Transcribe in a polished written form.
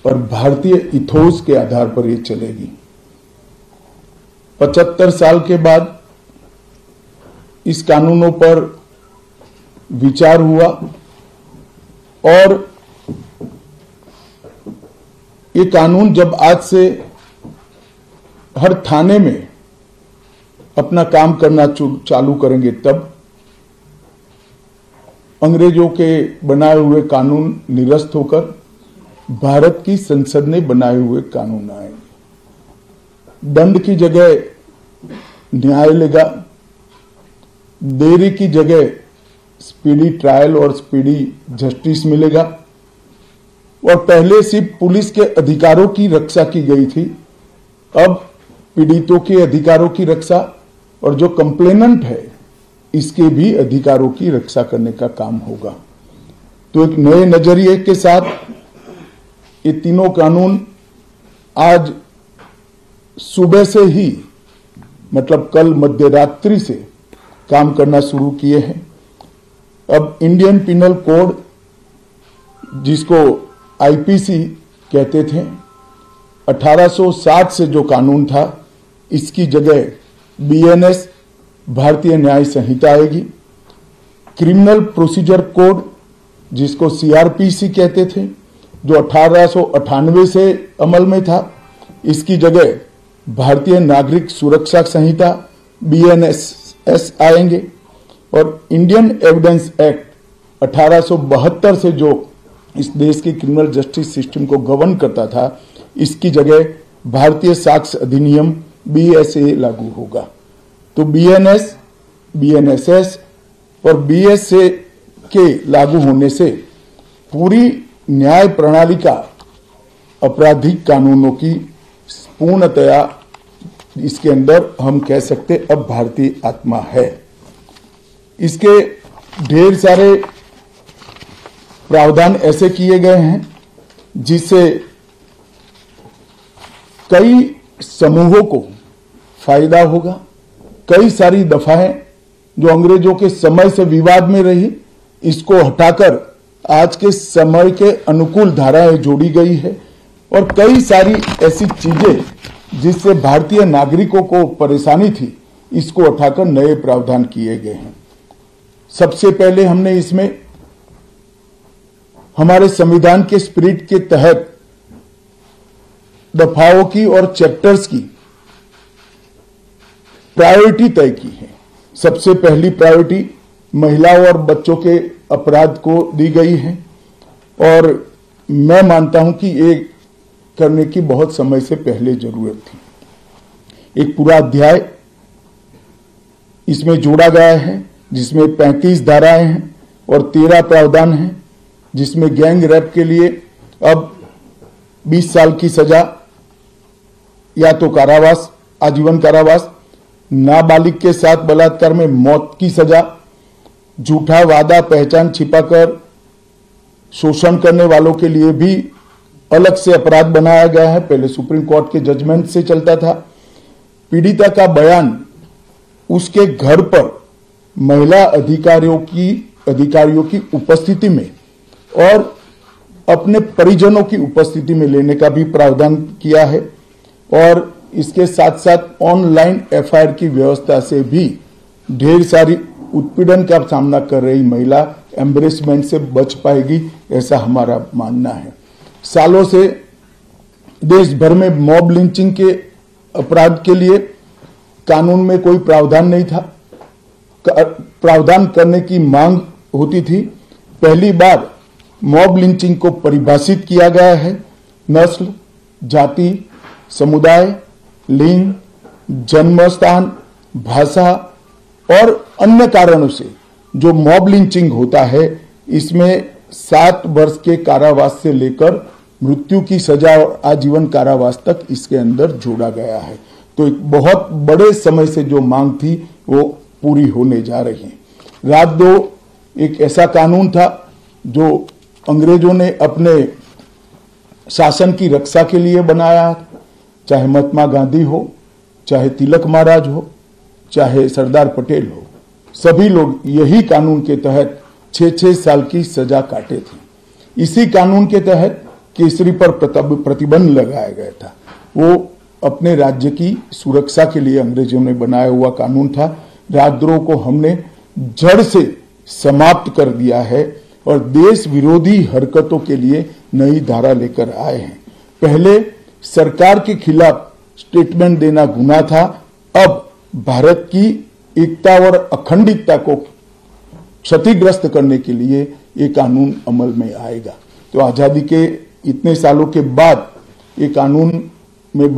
और भारतीय इथोस के आधार पर ये चलेगी। 75 साल के बाद इस कानूनों पर विचार हुआ और ये कानून जब आज से हर थाने में अपना काम करना चालू करेंगे, तब अंग्रेजों के बनाए हुए कानून निरस्त होकर भारत की संसद ने बनाए हुए कानून आएंगे। दंड की जगह न्याय लेगा, देरी की जगह स्पीडी ट्रायल और स्पीडी जस्टिस मिलेगा। और पहले सिर्फ पुलिस के अधिकारों की रक्षा की गई थी, अब पीड़ितों के अधिकारों की रक्षा और जो कंप्लेनेंट है इसके भी अधिकारों की रक्षा करने का काम होगा। तो एक नए नजरिए के साथ ये तीनों कानून आज सुबह से ही, मतलब कल मध्य रात्रि से काम करना शुरू किए हैं। अब इंडियन पिनल कोड, जिसको आईपीसी कहते थे, 1860 से जो कानून था, इसकी जगह बीएनएस भारतीय न्याय संहिता आएगी। क्रिमिनल प्रोसीजर कोड, जिसको सीआरपीसी कहते थे, जो 1898 से अमल में था, इसकी जगह भारतीय नागरिक सुरक्षा संहिता बीएनएस आएंगे। और इंडियन एविडेंस एक्ट 1872 से जो इस देश की क्रिमिनल जस्टिस सिस्टम को गवर्न करता था, इसकी जगह भारतीय साक्ष्य अधिनियम बीएसए लागू होगा। तो बीएनएस, बीएनएसएस और बीएसए के लागू होने से पूरी न्याय प्रणाली का आपराधिक कानूनों की पूर्णतया इसके अंदर हम कह सकते अब भारतीय आत्मा है। इसके ढेर सारे प्रावधान ऐसे किए गए हैं जिससे कई समूहों को फायदा होगा। कई सारी दफाएं जो अंग्रेजों के समय से विवाद में रही, इसको हटाकर आज के समय के अनुकूल धाराएं जोड़ी गई है। और कई सारी ऐसी चीजें जिससे भारतीय नागरिकों को परेशानी थी, इसको उठाकर नए प्रावधान किए गए हैं। सबसे पहले हमने इसमें हमारे संविधान के स्पिरिट के तहत दफाओं की और चैप्टर्स की प्रायोरिटी तय की है। सबसे पहली प्रायोरिटी महिलाओं और बच्चों के अपराध को दी गई है और मैं मानता हूं कि ये करने की बहुत समय से पहले जरूरत थी। एक पूरा अध्याय इसमें जोड़ा गया है जिसमें 35 धाराएं हैं और 13 प्रावधान हैं, जिसमें गैंग रेप के लिए अब 20 साल की सजा या तो कारावास, आजीवन कारावास, नाबालिग के साथ बलात्कार में मौत की सजा, झूठा वादा पहचान छिपाकर शोषण करने वालों के लिए भी अलग से अपराध बनाया गया है। पहले सुप्रीम कोर्ट के जजमेंट से चलता था। पीड़िता का बयान उसके घर पर महिला अधिकारियों की उपस्थिति में और अपने परिजनों की उपस्थिति में लेने का भी प्रावधान किया है। और इसके साथ साथ ऑनलाइन एफआईआर की व्यवस्था से भी ढेर सारी उत्पीड़न का सामना कर रही महिला एम्बरेसमेंट से बच पाएगी, ऐसा हमारा मानना है। सालों से देश भर में मॉब लिंचिंग के अपराध के लिए कानून में कोई प्रावधान नहीं था। प्रावधान करने की मांग होती थी। पहली बार मॉब लिंचिंग को परिभाषित किया गया है। नस्ल, जाति, समुदाय, लिंग, जन्म स्थान, भाषा और अन्य कारणों से जो मॉब लिंचिंग होता है, इसमें 7 वर्ष के कारावास से लेकर मृत्यु की सजा और आजीवन कारावास तक इसके अंदर जोड़ा गया है। तो एक बहुत बड़े समय से जो मांग थी वो पूरी होने जा रही है। रात 2 एक ऐसा कानून था जो अंग्रेजों ने अपने शासन की रक्षा के लिए बनाया, चाहे महात्मा गांधी हो, चाहे तिलक महाराज हो, चाहे सरदार पटेल हो, सभी लोग यही कानून के तहत 6-6 साल की सजा काटे थे। इसी कानून के तहत केसरी पर प्रतिबंध लगाया गया था, वो अपने राज्य की सुरक्षा के लिए अंग्रेजों ने बनाया हुआ कानून था। राजद्रोह को हमने जड़ से समाप्त कर दिया है और देश विरोधी हरकतों के लिए नई धारा लेकर आए हैं। पहले सरकार के खिलाफ स्टेटमेंट देना गुनाह था, अब भारत की एकता और अखंडता को क्षतिग्रस्त करने के लिए ये कानून अमल में आएगा। तो आजादी के इतने सालों के बाद ये कानून में